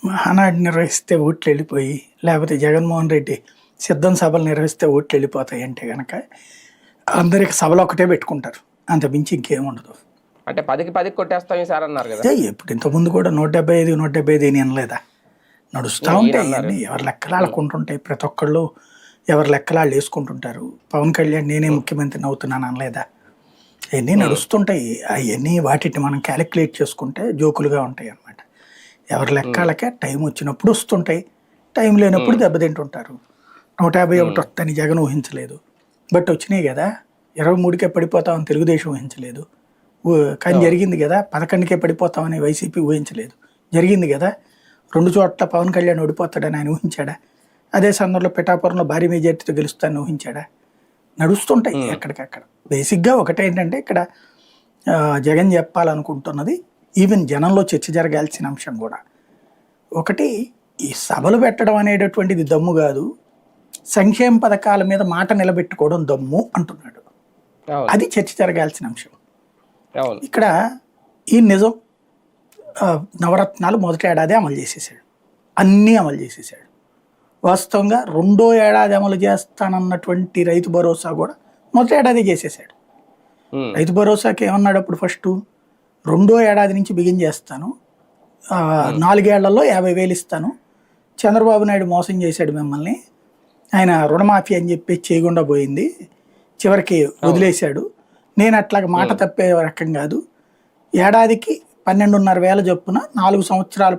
మహానాడు నిర్వహిస్తే ఓట్లు వెళ్ళిపోయి, లేకపోతే జగన్మోహన్ రెడ్డి సిద్ధం సభలు నిర్వహిస్తే ఓట్లు వెళ్ళిపోతాయి అంటే గనక అందరికి సభలు ఒకటే పెట్టుకుంటారు, అంత మించి ఇంకేముండదు. అంటే 10కి 10 కొట్టేస్తాం ఈసారి అన్నారు కదా. ఇప్పుడు ఇంతకుముందు కూడా 175 అని అనలేదా? నడుస్తూ ఉంటాయి అన్నీ, ఎవరి లెక్కలు ఆడుకుంటుంటాయి. ప్రతి ఒక్కళ్ళు ఎవరి లెక్కలు వాళ్ళు వేసుకుంటుంటారు. పవన్ కళ్యాణ్ నేనే ముఖ్యమంత్రిని అవుతున్నాను అనలేదా? అవన్నీ నడుస్తుంటాయి. అవన్నీ వాటిని మనం క్యాలిక్యులేట్ చేసుకుంటే జోకులుగా ఉంటాయి అన్నమాట. ఎవరి లెక్కలకే టైం వచ్చినప్పుడు వస్తుంటాయి, టైం లేనప్పుడు దెబ్బతింటుంటారు. 151 వస్తుందని జగన్ ఊహించలేదు, బట్ వచ్చినాయి కదా. 23కే పడిపోతామని తెలుగుదేశం ఊహించలేదు, కానీ జరిగింది కదా. 11కే పడిపోతామని వైసీపీ ఊహించలేదు, జరిగింది కదా. 2 చోట్ల పవన్ కళ్యాణ్ ఓడిపోతాడని ఆయన ఊహించాడా? అదే సందర్భంలో పిఠాపురంలో భారీ మెజార్టీతో గెలుస్తానని ఊహించాడా? నడుస్తుంటాయి ఎక్కడికక్కడ. బేసిక్గా ఒకటేంటంటే ఇక్కడ జగన్ చెప్పాలనుకుంటున్నది, ఈవెన్ జనంలో చర్చ జరగాల్సిన అంశం కూడా ఒకటి, ఈ సభలు పెట్టడం అనేటటువంటిది దమ్ము కాదు, సంక్షేమ పథకాల మీద మాట నిలబెట్టుకోవడం దమ్ము అంటున్నాడు. అది చర్చ జరగాల్సిన అంశం. ఇక్కడ ఈ నిజం, నవరత్నాలు మొదటి ఏడాది అమలు చేసేసాడు, అన్నీ అమలు చేసేసాడు. వాస్తవంగా 2వ ఏడాది అమలు చేస్తానన్నటువంటి రైతు భరోసా కూడా మొదటి ఏడాది చేసేసాడు. రైతు భరోసాకి ఏమన్నాడు అప్పుడు? ఫస్ట్ 2వ ఏడాది నుంచి బిగిన్ చేస్తాను, 4 ఏళ్లలో 50,000 ఇస్తాను. చంద్రబాబు నాయుడు మోసం చేశాడు మిమ్మల్ని, ఆయన రుణమాఫీ అని చెప్పి చేయకుండా పోయింది, చివరికి వదిలేశాడు. నేను అట్లాగ మాట తప్పే రకం కాదు, ఏడాదికి 12,500 చొప్పున 4 సంవత్సరాలు